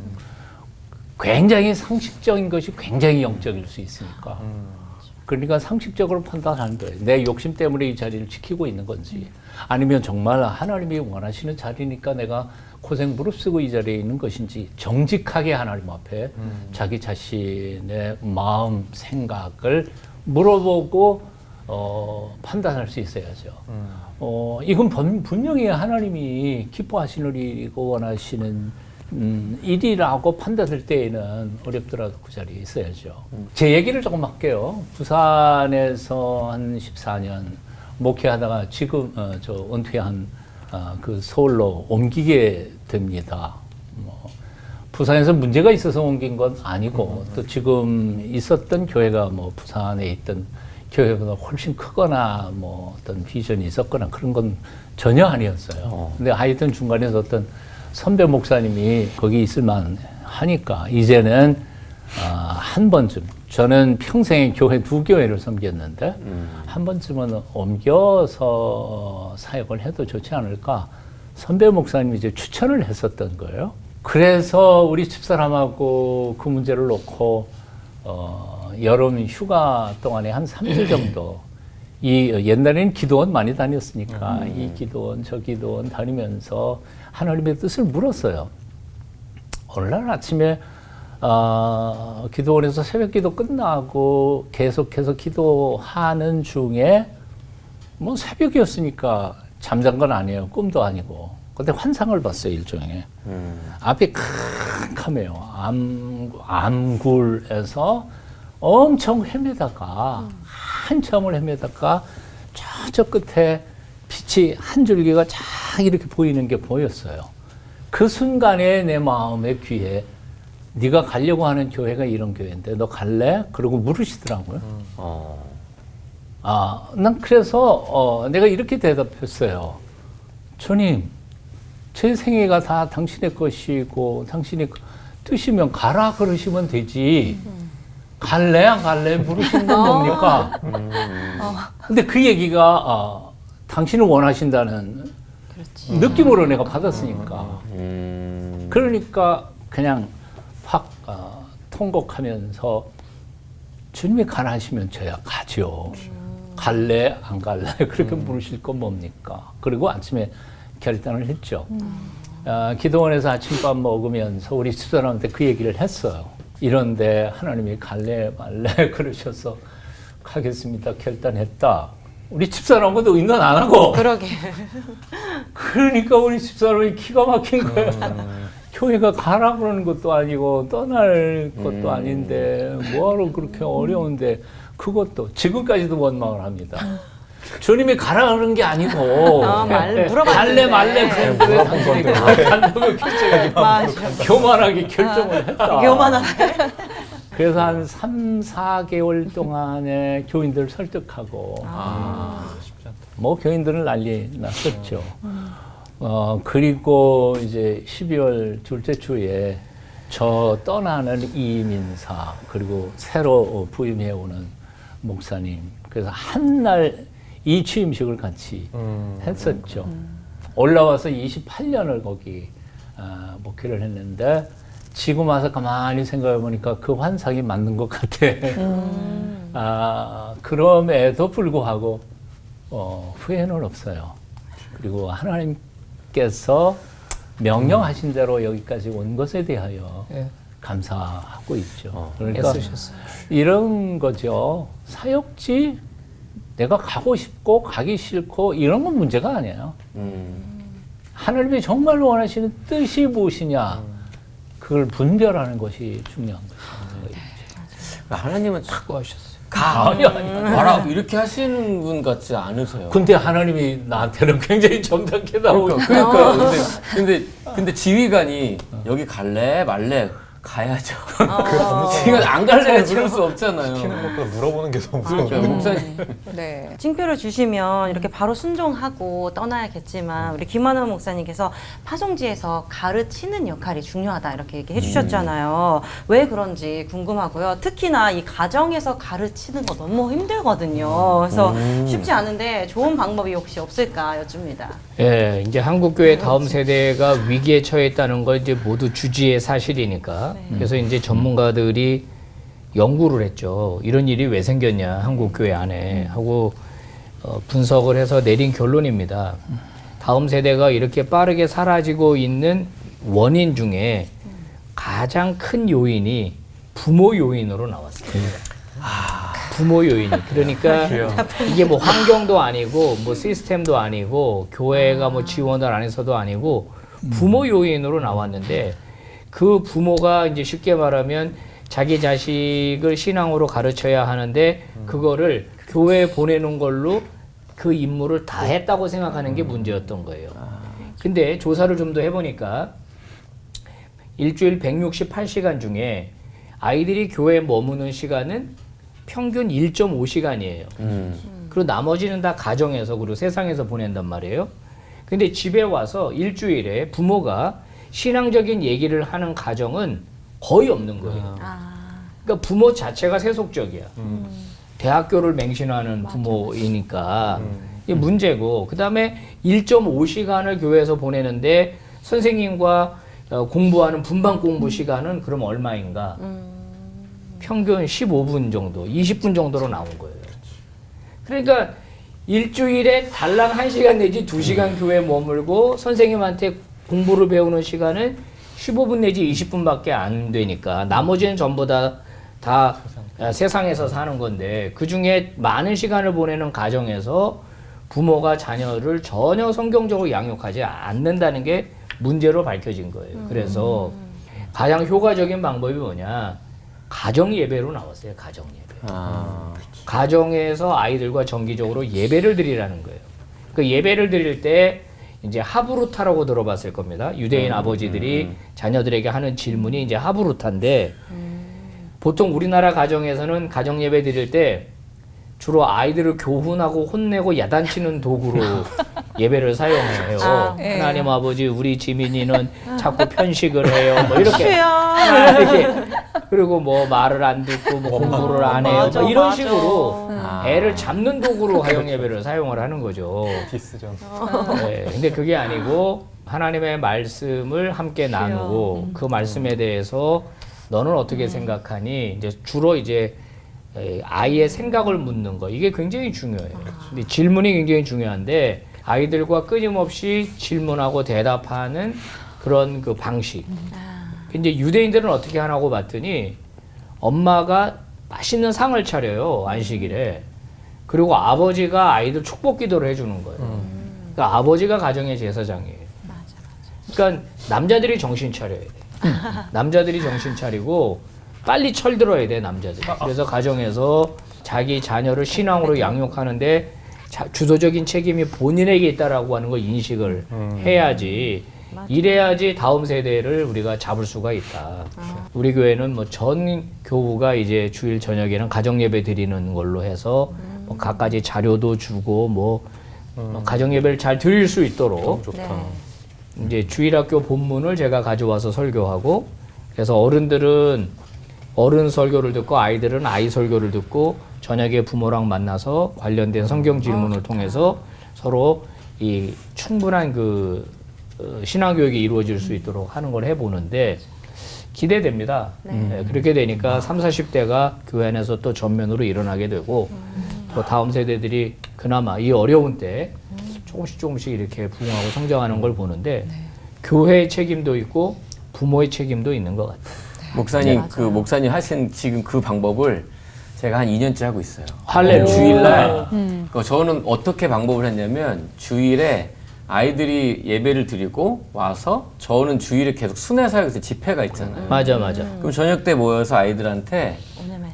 굉장히 상식적인 것이 굉장히 영적일 수 있으니까. 그러니까 상식적으로 판단하는 거예요. 내 욕심 때문에 이 자리를 지키고 있는 건지 아니면 정말 하나님이 원하시는 자리니까 내가 고생 무릅쓰고 이 자리에 있는 것인지 정직하게 하나님 앞에 자기 자신의 마음, 생각을 물어보고 판단할 수 있어야죠. 이건 분명히 하나님이 기뻐하시는 일이고 원하시는 일이라고 판단될 때에는 어렵더라도 그 자리에 있어야죠. 제 얘기를 조금 할게요. 부산에서 한 14년 목회하다가 지금 은퇴한 그 서울로 옮기게 됩니다. 부산에서 문제가 있어서 옮긴 건 아니고 또 지금 있었던 교회가 부산에 있던 교회보다 훨씬 크거나 어떤 비전이 있었거나 그런 건 전혀 아니었어요. 근데 하여튼 중간에서 어떤 선배 목사님이 거기 있을 만 하니까 이제는 한 번쯤 저는 평생에 교회 2교회를 섬겼는데 한 번쯤은 옮겨서 사역을 해도 좋지 않을까 선배 목사님이 이제 추천을 했었던 거예요. 그래서 우리 집사람하고 그 문제를 놓고 여름 휴가 동안에 한 3주 정도 이 옛날에는 기도원 많이 다녔으니까 이 기도원 저 기도원 다니면서 하나님의 뜻을 물었어요. 어느 날 아침에 기도원에서 새벽기도 끝나고 계속해서 기도하는 중에 뭐 새벽이었으니까 잠잔 건 아니에요. 꿈도 아니고. 근데 환상을 봤어요. 일종의. 앞이 캄캄해요. 암굴에서 엄청 헤매다가 한참을 헤매다가 저 끝에 빛이 한 줄기가 쫙 이렇게 보이는 게 보였어요. 그 순간에 내 마음의 귀에 네가 가려고 하는 교회가 이런 교회인데 너 갈래? 그러고 물으시더라고요. 난 그래서 내가 이렇게 대답했어요. 주님, 제 생애가 다 당신의 것이고 당신의 뜻이면 가라 그러시면 되지. 갈래 안 갈래 물으신 건 뭡니까? 근데 그 얘기가 당신을 원하신다는 느낌으로 내가 받았으니까. 그러니까 그냥 확 통곡하면서 주님이 가라 하시면 저야 가죠. 갈래 안 갈래 그렇게 물으실 건 뭡니까? 그리고 아침에 결단을 했죠. 기도원에서 아침밥 먹으면서 우리 집사람한테 그 얘기를 했어요. 이런데 하나님이 갈래 말래 그러셔서 가겠습니다 결단했다. 우리 집사람하고도 의논 안 하고. 그러게. 그러니까 우리 집사람이 기가 막힌 거예요. 교회가 가라 그러는 것도 아니고 떠날 것도 아닌데 뭐하러 그렇게 어려운데 그것도 지금까지도 원망을 합니다. 주님이 가라 그런 게 아니고 물어봤는데. 갈래 말래 그런데 왜 당신이 간다고 결정하지 교만하게 결정을 했다. 교만하게. 그래서 한 3, 4개월 동안에 교인들을 설득하고 뭐 교인들은 난리 났었죠. 그리고 이제 12월 둘째 주에 저 떠나는 이민사 그리고 새로 부임해오는 목사님 그래서 한 날 이 취임식을 같이 했었죠. 올라와서 28년을 거기 목회를 했는데 지금 와서 가만히 생각해 보니까 그 환상이 맞는 것 같아. 그럼에도 불구하고 후회는 없어요. 그리고 하나님께서 명령하신 대로 여기까지 온 것에 대하여 감사하고 있죠. 그러니까 애쓰셨어요. 이런 거죠. 사역지 내가 가고 싶고 가기 싫고 이런 건 문제가 아니에요. 하나님이 정말 원하시는 뜻이 무엇이냐 그걸 분별하는 것이 중요한 거죠. 하나님은 수고하셨어요. 와라 이렇게 하시는 분 같지 않으세요? 근데 하나님이 나한테는 굉장히 정답게 나오죠. 그러니까 근데 지휘관이 여기 갈래 말래 가야죠. 지금 안 갈래 그럴 수 없잖아요. 시키는 것보다 물어보는 게 더 그러니까 무서워요. 목사님 네. 징표를 주시면 이렇게 바로 순종하고 떠나야겠지만 우리 김만원 목사님께서 파송지에서 가르치는 역할이 중요하다 이렇게 얘기해 주셨잖아요. 왜 그런지 궁금하고요. 특히나 이 가정에서 가르치는 거 너무 힘들거든요. 그래서 쉽지 않은데 좋은 방법이 혹시 없을까 여쭙니다. 예, 이제 한국 교회 다음 세대가 위기에 처했다는 걸 이제 모두 주지의 사실이니까. 그래서 이제 전문가들이 연구를 했죠. 이런 일이 왜 생겼냐 한국 교회 안에 하고 분석을 해서 내린 결론입니다. 다음 세대가 이렇게 빠르게 사라지고 있는 원인 중에 가장 큰 요인이 부모 요인으로 나왔습니다. 부모 요인이. 그러니까 이게 뭐 환경도 아니고 뭐 시스템도 아니고 교회가 뭐 지원을 안 해서도 아니고 부모 요인으로 나왔는데 그 부모가 이제 쉽게 말하면 자기 자식을 신앙으로 가르쳐야 하는데 그거를 교회에 보내는 걸로 그 임무를 다 했다고 생각하는 게 문제였던 거예요. 근데 조사를 좀 더 해보니까 일주일 168시간 중에 아이들이 교회에 머무는 시간은 평균 1.5시간이에요. 그리고 나머지는 다 가정에서 그리고 세상에서 보낸단 말이에요. 근데 집에 와서 일주일에 부모가 신앙적인 얘기를 하는 가정은 거의 없는 거예요. 그러니까 부모 자체가 세속적이야. 대학교를 맹신하는 부모이니까 이게 문제고, 그 다음에 1.5시간을 교회에서 보내는데 선생님과 공부하는 분반 공부 시간은 그럼 얼마인가? 평균 15분 정도, 20분 정도로 나온 거예요. 그러니까 일주일에 달랑 1시간 내지 2시간 교회에 머물고 선생님한테 공부를 배우는 시간은 15분 내지 20분밖에 안 되니까 나머지는 전부 다 세상에서 사는 건데, 그 중에 많은 시간을 보내는 가정에서 부모가 자녀를 전혀 성경적으로 양육하지 않는다는 게 문제로 밝혀진 거예요. 그래서 가장 효과적인 방법이 뭐냐? 가정 예배로 나왔어요. 가정 예배. 가정에서 아이들과 정기적으로 예배를 드리라는 거예요. 그 예배를 드릴 때 이제 하브루타라고 들어봤을 겁니다. 유대인 아버지들이 자녀들에게 하는 질문이 이제 하브루타인데, 보통 우리나라 가정에서는 가정 예배 드릴 때 주로 아이들을 교훈하고 혼내고 야단치는 도구로 예배를 사용해요. 네. 하나님 아버지, 우리 지민이는 자꾸 편식을 해요. 뭐 이렇게. 그리고 뭐 말을 안 듣고 뭐 공부를 안 해요. 맞아, 뭐 이런 맞아. 식으로 애를 잡는 도구로 가정 예배를 사용을 하는 거죠. 디스전. 네, 근데 그게 아니고 하나님의 말씀을 함께 나누고 그 말씀에 대해서 너는 어떻게 생각하니? 이제 주로 이제 아이의 생각을 묻는 거, 이게 굉장히 중요해요. 근데 질문이 굉장히 중요한데 아이들과 끊임없이 질문하고 대답하는 그런 그 방식. 근데 유대인들은 어떻게 하라고 봤더니 엄마가 맛있는 상을 차려요, 안식일에. 그리고 아버지가 아이들 축복 기도를 해주는 거예요. 그러니까 아버지가 가정의 제사장이에요. 그러니까 남자들이 정신 차려야 돼. 남자들이 정신 차리고 빨리 철들어야 돼, 남자들이. 그래서 가정에서 자기 자녀를 신앙으로 양육하는데 주도적인 책임이 본인에게 있다라고 하는 걸 인식을 해야지. 이래야지 다음 세대를 우리가 잡을 수가 있다. 우리 교회는 뭐 전 교우가 이제 주일 저녁에는 가정 예배 드리는 걸로 해서 뭐 갖가지 자료도 주고 뭐 가정 예배를 잘 드릴 수 있도록 좋다. 이제 주일학교 본문을 제가 가져와서 설교하고, 그래서 어른들은 어른 설교를 듣고 아이들은 아이 설교를 듣고 저녁에 부모랑 만나서 관련된 성경 질문을 통해서 서로 이 충분한 그 신앙 교육이 이루어질 수 있도록 하는 걸 해보는데 기대됩니다. 네, 그렇게 되니까 30, 40대가 교회 안에서 또 전면으로 일어나게 되고 또 다음 세대들이 그나마 이 어려운 때 조금씩 이렇게 부흥하고 성장하는 걸 보는데 교회의 책임도 있고 부모의 책임도 있는 것 같아요. 목사님, 그 목사님 하신 지금 그 방법을 제가 한 2년째 하고 있어요. 할렐루야. 주일날. 저는 어떻게 방법을 했냐면 주일에 아이들이 예배를 드리고 와서 저는 주일에 계속 순회사역에서 집회가 있잖아요. 맞아. 그럼 저녁 때 모여서 아이들한테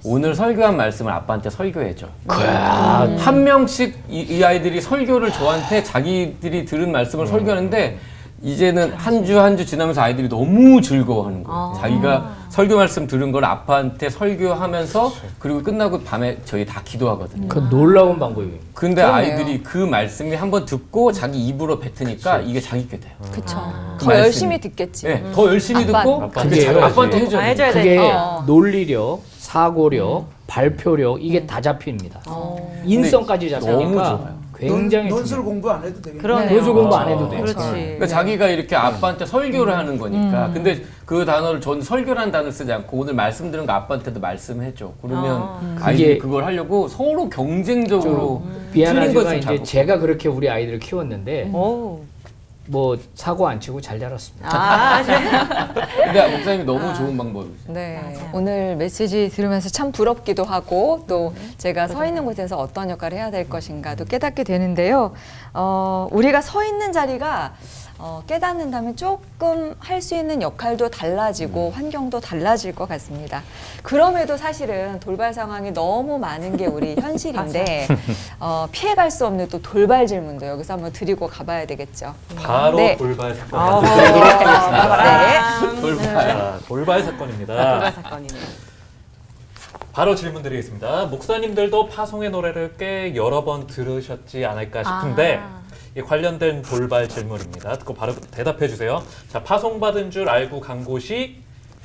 오늘 설교한 말씀을 아빠한테 설교해줘. 한 명씩 이 아이들이 설교를 저한테 자기들이 들은 말씀을 설교하는데 이제는 한 주 지나면서 아이들이 너무 즐거워하는 거예요. 자기가 설교 말씀 들은 걸 아빠한테 설교하면서 그리고 끝나고 밤에 저희 다 기도하거든요. 그 놀라운 방법이에요. 근데 그러네요. 아이들이 그 말씀이 한번 듣고 자기 입으로 뱉으니까 이게 자기게 돼요. 그쵸. 그 더 말씀이. 열심히 듣겠지. 네, 더 열심히 듣고 그게 그게 자기 아빠한테 아, 해줘야 돼요. 해줘야 그게 돼. 논리력, 사고력, 발표력 이게 다 잡힙니다. 인성까지 잡히니까 너무 좋아요. 굉장히 논술 공부 안 해도 되겠네. 그러네요. 논술 공부 안 해도 돼요. 그렇지. 그러니까 자기가 이렇게 아빠한테 설교를 하는 거니까. 근데 그 단어를 전 설교라는 단어를 쓰지 않고 오늘 말씀 들은 거 아빠한테도 말씀해줘. 그러면 아이들이 그게 그걸 하려고 서로 경쟁적으로 틀린 미안하지만 것을 이제 잡고. 제가 그렇게 우리 아이들을 키웠는데 오. 뭐 사고 안 치고 잘 자랐습니다. 근데 목사님이 너무 좋은 방법이세요. 네, 오늘 메시지 들으면서 참 부럽기도 하고 또 제가 서 있는 곳에서 어떤 역할을 해야 될 것인가도 깨닫게 되는데요. 우리가 서 있는 자리가 깨닫는다면 조금 할 수 있는 역할도 달라지고 환경도 달라질 것 같습니다. 그럼에도 사실은 돌발 상황이 너무 많은 게 우리 현실인데 피해갈 수 없는 또 돌발 질문도 여기서 한번 드리고 가봐야 되겠죠. 바로 네. 돌발 사건 드리도록 하겠습니다. 네. 돌발. 돌발 사건입니다. 돌발 사건이네요. 바로 질문 드리겠습니다. 목사님들도 파송의 노래를 꽤 여러 번 들으셨지 않을까 싶은데 이 관련된 돌발 질문입니다. 듣고 바로 대답해 주세요. 자, 파송받은 줄 알고 간 곳이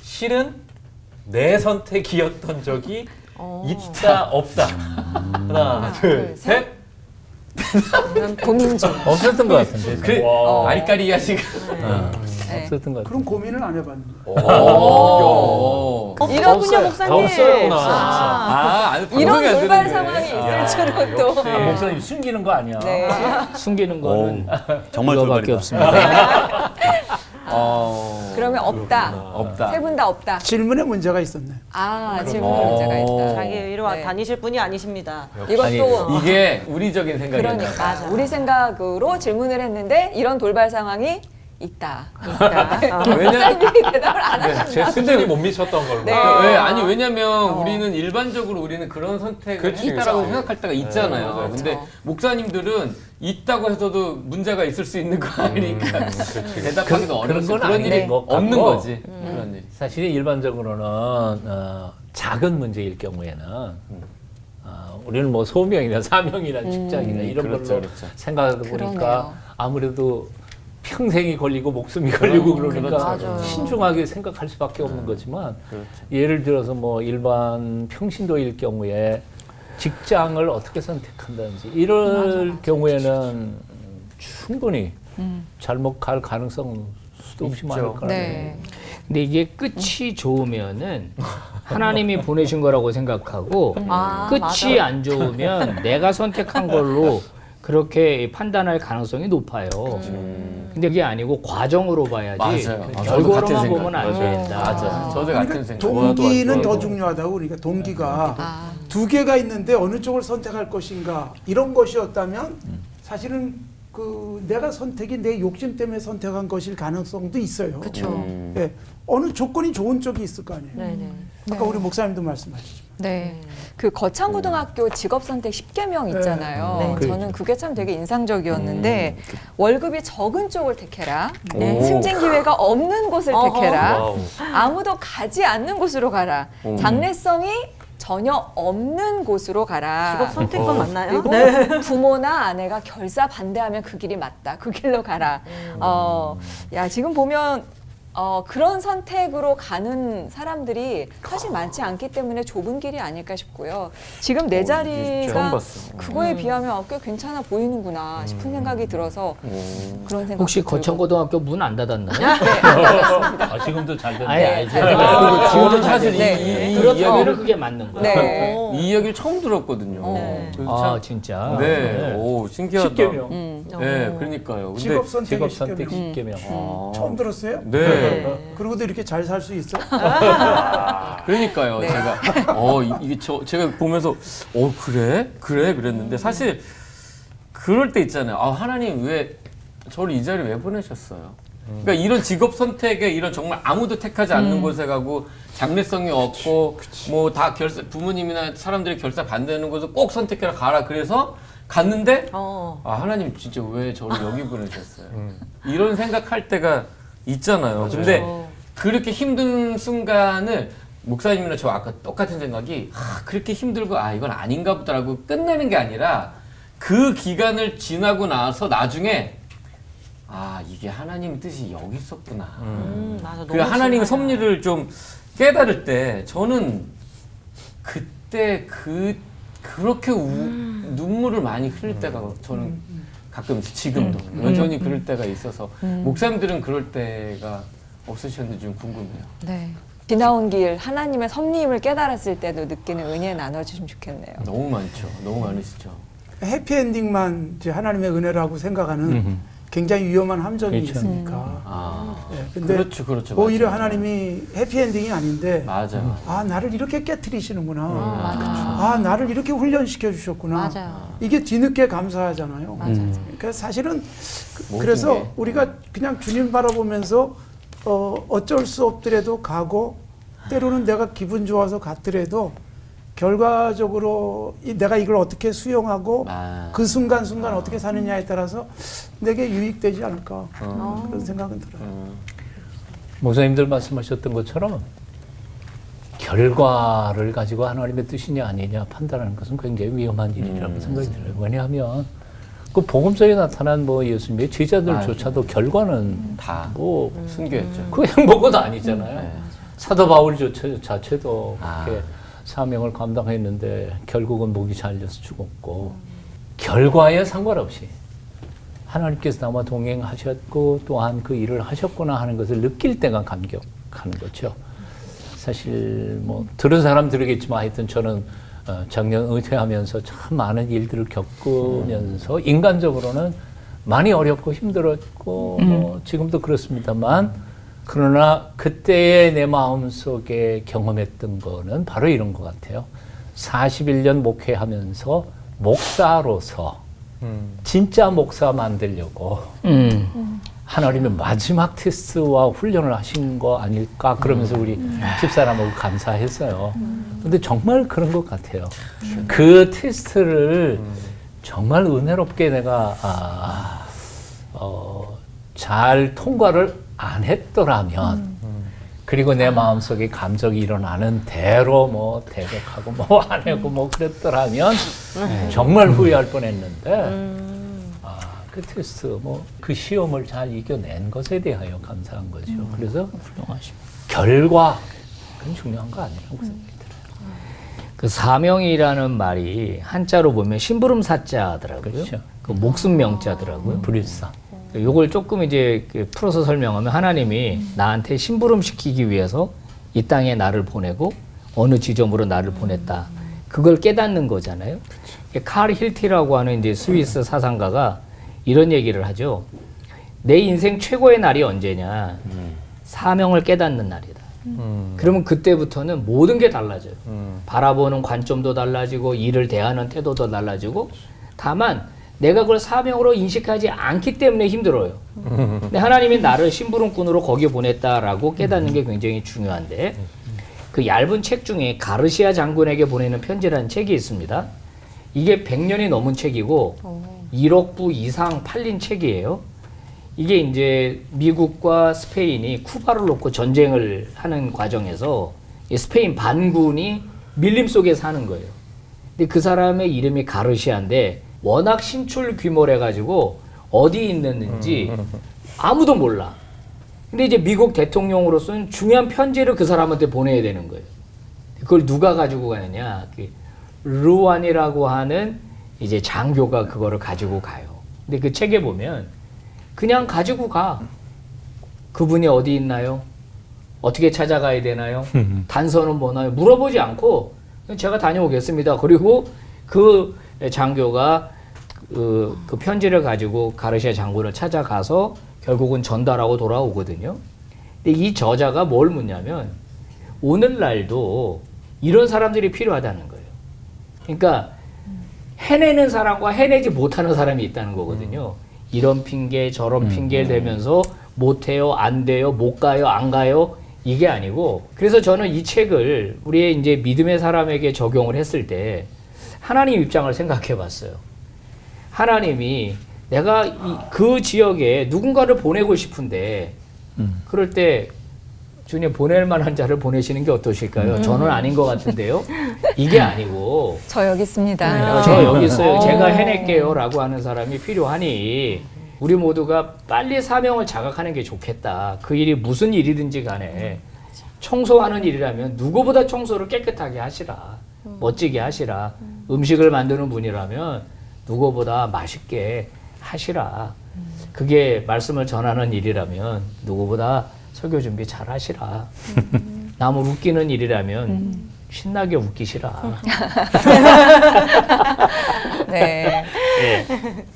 실은 내 선택이었던 적이 있다 없다. 하나 둘 셋. 고민 중. 없었던 것 같은데. 그 아리까리 하시가. 네. 없었던 것 같아요. 그런 고민은 안 해봤는데. 이러군요, 목사님. 없어요. 이런 돌발 상황이 있을 줄은 또. 목사님 숨기는 거 아니야. 네. 숨기는 거는 정말 이거밖에 돌발이다. 없습니다. 그러면 없다. 없다. 세 분 다 없다. 질문에 문제가 있었네. 질문에 문제가 있다. 자기 의로 네. 다니실 분이 아니십니다. 이것도 이게 우리적인 생각이었나 그러니까 맞아. 우리 생각으로 질문을 했는데 이런 돌발 상황이 있다. 목사님이 대답을 안 하셨나? 제 수준이 못 미쳤던 걸로. 네. 왜? 아니 왜냐면 우리는 일반적으로 우리는 그런 선택을 그치. 했다라고 생각할 때가 있잖아요. 그렇죠. 근데 목사님들은 있다고 해서도 문제가 있을 수 있는 거 아니니까 대답하기도 어려운 건 그런 일이 아닌데 뭐 없는 같고. 거지. 그런 일이. 사실 일반적으로는 작은 문제일 경우에는 우리는 뭐 소명이나 사명이나 직장이나 이런 그렇죠, 걸로 그렇죠. 생각하다 그러네요. 보니까 아무래도 평생이 걸리고 목숨이 걸리고 그러니까 그렇죠. 신중하게 생각할 수밖에 없는 거지만 그렇죠. 예를 들어서 뭐 일반 평신도일 경우에 직장을 어떻게 선택한다든지 이럴 경우에는 충분히 잘못 갈 가능성은 수도 없이 많을 거라고. 네. 근데 이게 끝이 좋으면은 하나님이 보내신 거라고 생각하고 끝이 맞아. 안 좋으면 내가 선택한 걸로 그렇게 판단할 가능성이 높아요. 근데 그게 아니고 과정으로 봐야지 맞아요. 그 저도 같은 결과로만 생각. 보면 안 된다. 맞아. 저도 같은 그러니까 생각. 동기는 더 중요하다고. 그러니까 동기가 두 개가 있는데 어느 쪽을 선택할 것인가 이런 것이었다면 사실은 그 내가 선택이 내 욕심 때문에 선택한 것일 가능성도 있어요. 그렇죠. 예, 어느 조건이 좋은 쪽이 있을 거 아니에요. 네네. 아까 우리 목사님도 말씀하시죠. 네. 그 거창고등학교 직업선택 10개명 있잖아요. 네. 저는 그게 참 되게 인상적이었는데 월급이 적은 쪽을 택해라. 오. 승진 기회가 없는 곳을 어허. 택해라. 와우. 아무도 가지 않는 곳으로 가라. 장래성이 전혀 없는 곳으로 가라. 직업 선택권 맞나요? 그리고 부모나 아내가 결사 반대하면 그 길이 맞다. 그 길로 가라. 야 지금 보면 그런 선택으로 가는 사람들이 사실 많지 않기 때문에 좁은 길이 아닐까 싶고요. 지금 내 처음 자리가 봤어. 그거에 비하면 꽤 괜찮아 보이는구나 싶은 생각이 들어서 그런 생각. 혹시 거창고등학교 문 안 닫았나요? 지금도 잘 된다. 아예 알죠. 잘 그리고 지금은 사실 네. 이 그렇다면 이야기를 그게 맞는 거예요. 네. 이 이야기를 처음 들었거든요. 네. 그래서 아 참- 진짜. 네. 오 신기하다. 10개명. 네, 그러니까요. 근데 직업 선택이 직업 선택 10개명. 10개명. 처음 들었어요? 네. 그러고도 이렇게 잘 살 수 있어? 그러니까요. 제가 이게 제가 보면서 그래? 그랬는데 사실 그럴 때 있잖아요. 하나님 왜 저를 이 자리에 왜 보내셨어요? 그러니까 이런 직업 선택에 이런 정말 아무도 택하지 않는 곳에 가고 장래성이 없고 뭐 다 결사 부모님이나 사람들이 결사 반대하는 곳을 꼭 선택해라 가라. 그래서 갔는데 하나님 진짜 왜 저를 여기 보내셨어요? 이런 생각할 때가 있잖아요. 근데 그렇게 힘든 순간을 목사님이나 저 아까 똑같은 생각이 그렇게 힘들고 이건 아닌가 보다라고 끝내는 게 아니라 그 기간을 지나고 나서 나중에 이게 하나님의 뜻이 여기 있었구나. 맞아. 그 하나님의 섭리를 좀 깨달을 때 저는 그때 그렇게 눈물을 많이 흘릴 때가 저는 가끔 지금도 여전히 그럴 때가 있어서 목사님들은 그럴 때가 없으셨는지 좀 궁금해요. 네. 지나온 길 하나님의 섭리임을 깨달았을 때도 느끼는 은혜 나눠주시면 좋겠네요. 너무 많죠. 너무 많으시죠. 해피엔딩만 이제 하나님의 은혜라고 생각하는 굉장히 위험한 함정이 그렇죠. 있으니까. 네, 근데 그렇죠. 오히려 맞아요. 하나님이 해피엔딩이 아닌데 맞아요. 나를 이렇게 깨트리시는구나. 나를 이렇게 훈련시켜 주셨구나. 맞아요. 이게 뒤늦게 감사하잖아요. 그러니까 사실은 그래서 게. 우리가 그냥 주님 바라보면서 어쩔 수 없더라도 가고 때로는 내가 기분 좋아서 갔더라도 결과적으로 내가 이걸 어떻게 수용하고 그 순간순간 어떻게 사느냐에 따라서 내게 유익되지 않을까 그런 생각은 들어요. 목사님들 말씀하셨던 것처럼 결과를 가지고 하나님의 뜻이냐 아니냐 판단하는 것은 굉장히 위험한 일이라고 생각이 들어요. 왜냐하면 그 복음서에 나타난 뭐 예수님의 제자들조차도 결과는 다 뭐 순교했죠. 그 행복은 아니잖아요. 네. 사도 바울 자체도 그렇게 사명을 감당했는데 결국은 목이 잘려서 죽었고 결과에 상관없이 하나님께서 나와 동행하셨고 또한 그 일을 하셨구나 하는 것을 느낄 때가 감격하는 거죠. 사실 뭐 들은 사람 들으겠지만 하여튼 저는 작년 은퇴하면서 참 많은 일들을 겪으면서 인간적으로는 많이 어렵고 힘들었고 뭐 지금도 그렇습니다만 그러나 그때의 내 마음속에 경험했던 거는 바로 이런 것 같아요. 41년 목회하면서 목사로서 진짜 목사 만들려고 하나님의 마지막 테스트와 훈련을 하신 거 아닐까 그러면서 우리 집사람하고 감사했어요. 근데 정말 그런 것 같아요. 그 테스트를 정말 은혜롭게 내가 잘 통과를 안 했더라면 그리고 내 마음속에 감정이 일어나는 대로 뭐 대적하고 뭐 안 하고 뭐 그랬더라면 정말 후회할 뻔했는데 그 테스트 뭐 그 시험을 잘 이겨낸 것에 대하여 감사한 거죠. 그래서 결과 그건 중요한 거 아니라고 생각이 들어요. 그 사명이라는 말이 한자로 보면 심부름 사자더라고요. 그렇죠. 그 목숨 명자더라고요. 불일사. 요걸 조금 이제 풀어서 설명하면 하나님이 나한테 심부름 시키기 위해서 이 땅에 나를 보내고 어느 지점으로 나를 보냈다. 그걸 깨닫는 거잖아요. 칼 힐티라고 하는 이제 스위스 사상가가 이런 얘기를 하죠. 내 인생 최고의 날이 언제냐? 사명을 깨닫는 날이다. 그러면 그때부터는 모든 게 달라져요. 바라보는 관점도 달라지고 일을 대하는 태도도 달라지고 다만 내가 그걸 사명으로 인식하지 않기 때문에 힘들어요. 근데 하나님이 나를 심부름꾼으로 거기에 보냈다라고 깨닫는 게 굉장히 중요한데 그 얇은 책 중에 가르시아 장군에게 보내는 편지라는 책이 있습니다. 이게 100년이 넘은 책이고 1억 부 이상 팔린 책이에요. 이게 이제 미국과 스페인이 쿠바를 놓고 전쟁을 하는 과정에서 스페인 반군이 밀림 속에 사는 거예요. 근데 그 사람의 이름이 가르시아인데 워낙 신출 귀몰해가지고 어디 있는지 아무도 몰라. 근데 이제 미국 대통령으로서는 중요한 편지를 그 사람한테 보내야 되는 거예요. 그걸 누가 가지고 가느냐? 루안이라고 하는 이제 장교가 그거를 가지고 가요. 근데 그 책에 보면 그냥 가지고 가. 그분이 어디 있나요? 어떻게 찾아가야 되나요? 단서는 뭐나요? 물어보지 않고 제가 다녀오겠습니다. 그리고 그 장교가 그 편지를 가지고 가르시아 장군을 찾아가서 결국은 전달하고 돌아오거든요. 근데 이 저자가 뭘 묻냐면 오늘날도 이런 사람들이 필요하다는 거예요. 그러니까 해내는 사람과 해내지 못하는 사람이 있다는 거거든요. 이런 핑계 저런 핑계를 대면서 못해요, 안 돼요, 못 가요, 안 가요 이게 아니고 그래서 저는 이 책을 우리의 이제 믿음의 사람에게 적용을 했을 때 하나님 입장을 생각해 봤어요. 하나님이 내가 그 지역에 누군가를 보내고 싶은데 그럴 때 주님 보낼 만한 자를 보내시는 게 어떠실까요? 저는 아닌 것 같은데요. 이게 아니고 저 여기 있습니다. 저 여기 있어요. 제가 해낼게요 라고 하는 사람이 필요하니 우리 모두가 빨리 사명을 자각하는 게 좋겠다. 그 일이 무슨 일이든지 간에 청소하는 일이라면 누구보다 청소를 깨끗하게 하시라. 멋지게 하시라. 음식을 만드는 분이라면 누구보다 맛있게 하시라. 그게 말씀을 전하는 일이라면 누구보다 설교 준비 잘 하시라. 남을 웃기는 일이라면 신나게 웃기시라. 네.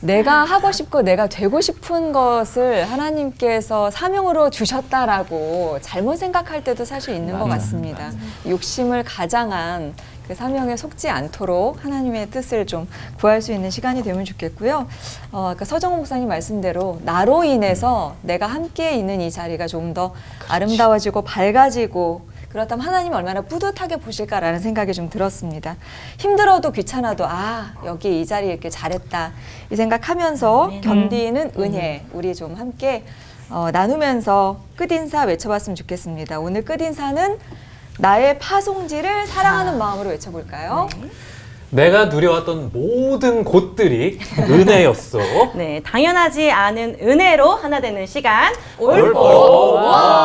내가 하고 싶고 내가 되고 싶은 것을 하나님께서 사명으로 주셨다라고 잘못 생각할 때도 사실 있는 것 같습니다. 욕심을 가장한 그 사명에 속지 않도록 하나님의 뜻을 좀 구할 수 있는 시간이 되면 좋겠고요. 아까 서정호 목사님 말씀대로 나로 인해서 내가 함께 있는 이 자리가 좀 더 아름다워지고 밝아지고 그렇다면 하나님이 얼마나 뿌듯하게 보실까라는 생각이 좀 들었습니다. 힘들어도 귀찮아도 여기 이 자리 이렇게 잘했다 이 생각하면서 견디는 은혜 우리 좀 함께 나누면서 끝인사 외쳐봤으면 좋겠습니다. 오늘 끝인사는 나의 파송지를 사랑하는 마음으로 외쳐볼까요? 내가 누려왔던 모든 곳들이 은혜였어. 네, 당연하지 않은 은혜로 하나 되는 시간 올포원.